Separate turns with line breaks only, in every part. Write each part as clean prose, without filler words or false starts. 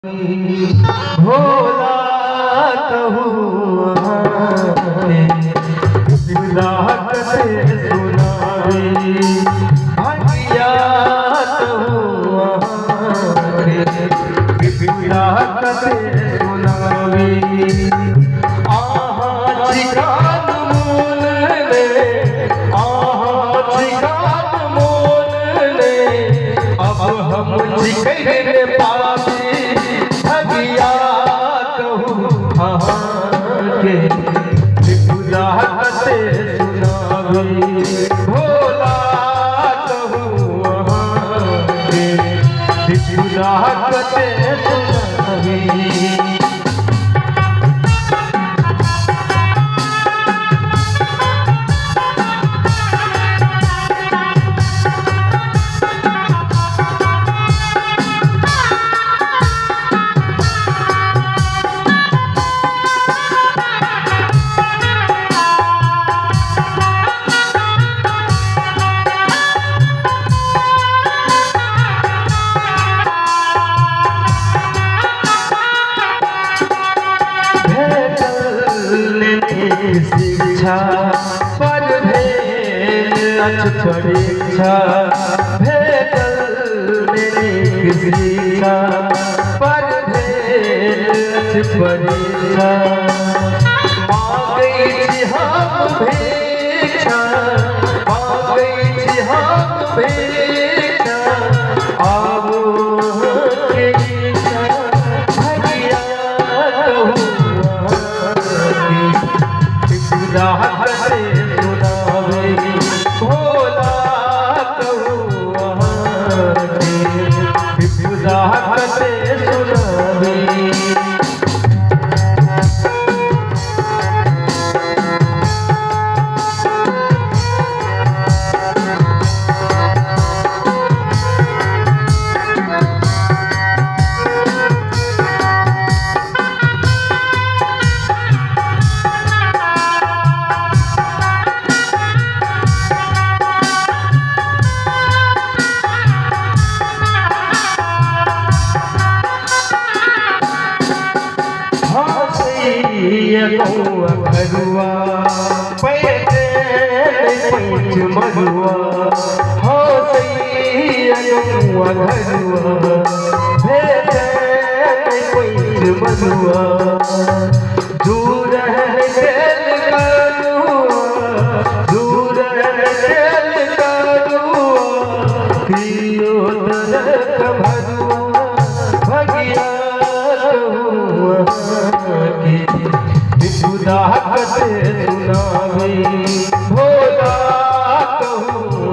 भोला कहूँ राहत से सुनावे भैया कहूँ राहत से सुनावे चिकान मोल ले अब हम चिकने पासी भगिया कहूँ के राहत से सुनावे भोला कहूँ के राहत से सुनावे। शिक्षा पर भेल परीक्षा भेटल मेरी शिक्षा पर भेल परीक्षा मांगै छी हम भिक्षा मांगै छी हम भिक्षा आबो के भगिया कहूँ राहत से सुनावे भोला कहूँ राहत से सुनावे। घरुआ पैसे पंच मरुआ हो सैया घरुआ भेजे पंच मरुआ दूर है खेल करुआ दूर है खेल करुआ पियो तरक भरुआ भगिया राहत से सुनावे भोला कहूँ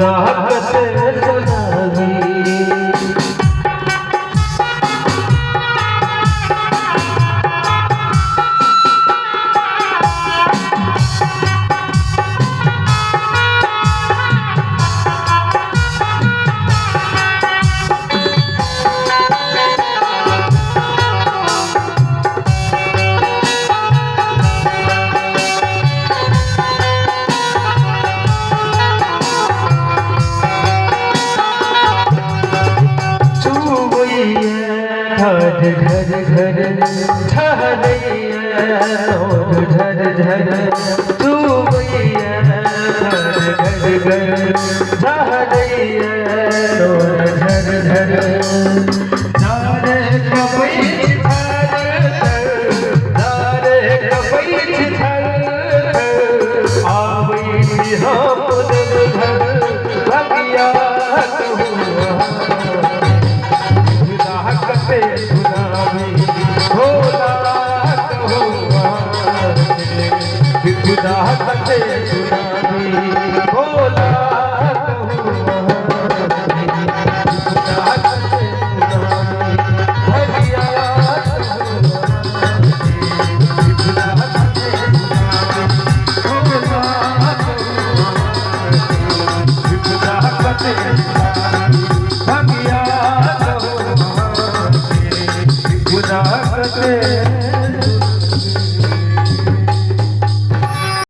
राहत से सुनावे। घर घर घर ठहरैया घर घर तू भैया घर घर ठहरैया घर घर नारे कपैछ नारे कपैछ आबै हम घर भगिया कहूँ